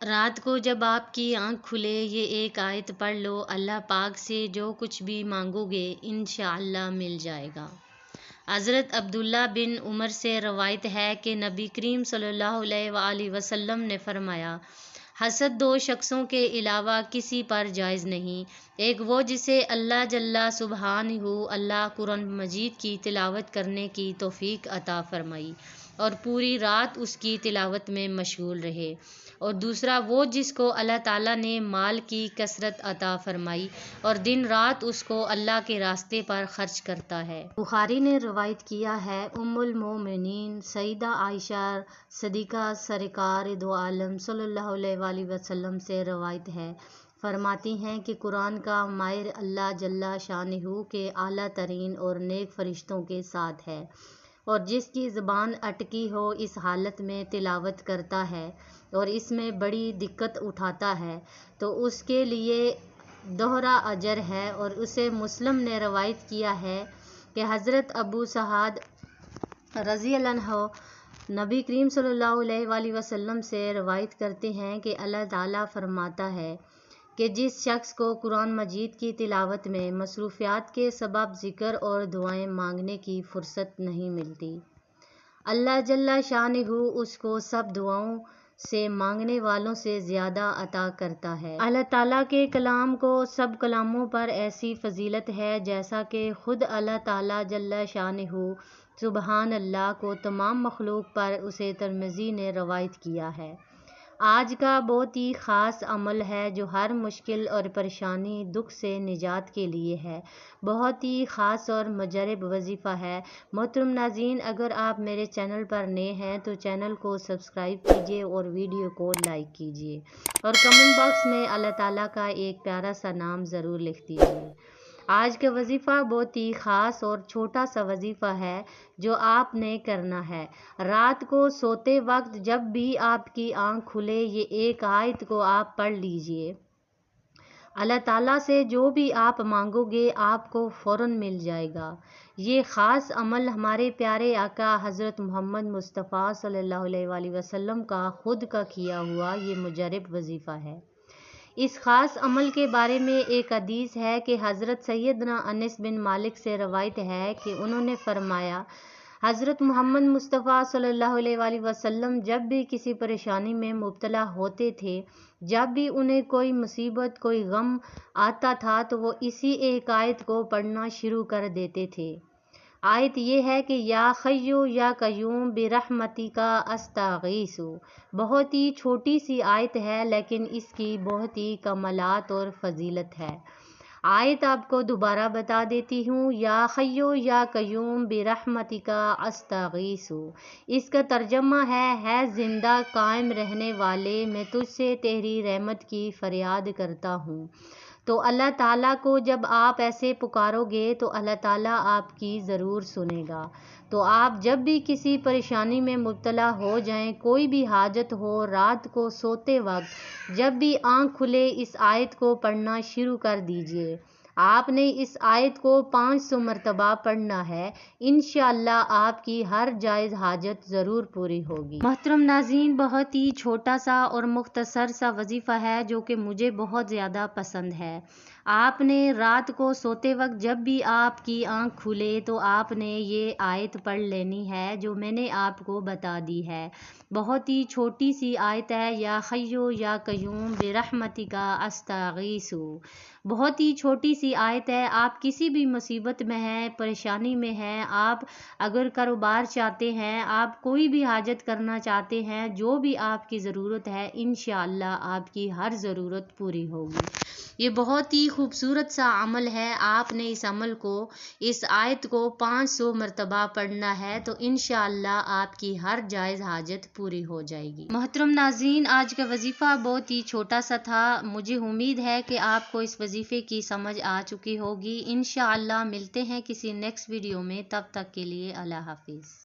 رات کو جب آپ کی آنکھ کھلے یہ ایک آیت پڑھ لو، اللہ پاک سے جو کچھ بھی مانگو گے انشاءاللہ مل جائے گا۔ حضرت عبداللہ بن عمر سے روایت ہے کہ نبی کریم صلی اللہ علیہ وآلہ وسلم نے فرمایا، حسد دو شخصوں کے علاوہ کسی پر جائز نہیں، ایک وہ جسے اللہ جل سبحانہ اللہ قرآن مجید کی تلاوت کرنے کی توفیق عطا فرمائی اور پوری رات اس کی تلاوت میں مشغول رہے، اور دوسرا وہ جس کو اللہ تعالیٰ نے مال کی کثرت عطا فرمائی اور دن رات اس کو اللہ کے راستے پر خرچ کرتا ہے۔ بخاری نے روایت کیا ہے، ام المومنین سیدہ عائشہ صدیقہ سرکار دو عالم صلی اللہ علیہ وآلہ وسلم سے روایت ہے، فرماتی ہیں کہ قرآن کا ماہر اللہ جل شانہ کے اعلیٰ ترین اور نیک فرشتوں کے ساتھ ہے، اور جس کی زبان اٹکی ہو اس حالت میں تلاوت کرتا ہے اور اس میں بڑی دقت اٹھاتا ہے تو اس کے لیے دوہرا اجر ہے۔ اور اسے مسلم نے روایت کیا ہے کہ حضرت ابو سعد رضی اللہ عنہ نبی کریم صلی اللہ علیہ وآلہ وسلم سے روایت کرتے ہیں کہ اللہ تعالیٰ فرماتا ہے کہ جس شخص کو قرآن مجید کی تلاوت میں مصروفیات کے سبب ذکر اور دعائیں مانگنے کی فرصت نہیں ملتی، اللہ جل شانہ اس کو سب دعاؤں سے مانگنے والوں سے زیادہ عطا کرتا ہے۔ اللہ تعالیٰ کے کلام کو سب کلاموں پر ایسی فضیلت ہے جیسا کہ خود اللہ تعالیٰ جل شانہ سبحان اللہ کو تمام مخلوق پر اسے ترمذی نے روایت کیا ہے۔ آج کا بہت ہی خاص عمل ہے جو ہر مشکل اور پریشانی دکھ سے نجات کے لیے ہے، بہت ہی خاص اور مجرب وظیفہ ہے۔ محترم ناظرین، اگر آپ میرے چینل پر نئے ہیں تو چینل کو سبسکرائب کیجیے اور ویڈیو کو لائک کیجیے اور کمنٹ باکس میں اللہ تعالیٰ کا ایک پیارا سا نام ضرور لکھ دیجیے۔ آج کا وظیفہ بہت ہی خاص اور چھوٹا سا وظیفہ ہے جو آپ نے کرنا ہے۔ رات کو سوتے وقت جب بھی آپ کی آنکھ کھلے یہ ایک آیت کو آپ پڑھ لیجئے، اللہ تعالیٰ سے جو بھی آپ مانگو گے آپ کو فوراً مل جائے گا۔ یہ خاص عمل ہمارے پیارے آقا حضرت محمد مصطفیٰ صلی اللہ علیہ وآلہ وسلم کا خود کا کیا ہوا یہ مجرب وظیفہ ہے۔ اس خاص عمل کے بارے میں ایک حدیث ہے کہ حضرت سیدنا انس بن مالک سے روایت ہے کہ انہوں نے فرمایا، حضرت محمد مصطفیٰ صلی اللہ علیہ وآلہ وسلم جب بھی کسی پریشانی میں مبتلا ہوتے تھے، جب بھی انہیں کوئی مصیبت کوئی غم آتا تھا تو وہ اسی ایک آیت کو پڑھنا شروع کر دیتے تھے۔ آیت یہ ہے کہ یا حیّ یا قیوم برحمتک استغیث۔ بہت ہی چھوٹی سی آیت ہے لیکن اس کی بہت ہی کمالات اور فضیلت ہے۔ آیت آپ کو دوبارہ بتا دیتی ہوں، یا حیّ یا قیوم برحمتک استغیث۔ اس کا ترجمہ ہے زندہ قائم رہنے والے، میں تجھ سے تیری رحمت کی فریاد کرتا ہوں۔ تو اللہ تعالیٰ کو جب آپ ایسے پکارو گے تو اللہ تعالیٰ آپ کی ضرور سنے گا۔ تو آپ جب بھی کسی پریشانی میں مبتلا ہو جائیں، کوئی بھی حاجت ہو، رات کو سوتے وقت جب بھی آنکھ کھلے اس آیت کو پڑھنا شروع کر دیجئے۔ آپ نے اس آیت کو 500 مرتبہ پڑھنا ہے، انشاءاللہ آپ کی ہر جائز حاجت ضرور پوری ہوگی۔ محترم ناظرین، بہت ہی چھوٹا سا اور مختصر سا وظیفہ ہے جو کہ مجھے بہت زیادہ پسند ہے۔ آپ نے رات کو سوتے وقت جب بھی آپ کی آنکھ کھلے تو آپ نے یہ آیت پڑھ لینی ہے جو میں نے آپ کو بتا دی ہے۔ بہت ہی چھوٹی سی آیت ہے، یا حیّ یا قیوم برحمتک استغیث۔ بہت ہی چھوٹی سی آیت ہے۔ آپ کسی بھی مصیبت میں ہیں، پریشانی میں ہیں، آپ اگر کاروبار چاہتے ہیں، آپ کوئی بھی حاجت کرنا چاہتے ہیں، جو بھی آپ کی ضرورت ہے انشاءاللہ آپ کی ہر ضرورت پوری ہوگی۔ یہ بہت ہی خوبصورت سا عمل ہے، آپ نے اس عمل کو، اس آیت کو 500 مرتبہ پڑھنا ہے تو انشاءاللہ آپ کی ہر جائز حاجت پوری ہو جائے گی۔ محترم ناظرین، آج کا وظیفہ بہت ہی چھوٹا سا تھا، مجھے امید ہے کہ آپ کو اس وظیفے کی سمجھ آ چکی ہوگی۔ انشاءاللہ ملتے ہیں کسی نیکسٹ ویڈیو میں، تب تک کے لیے اللہ حافظ۔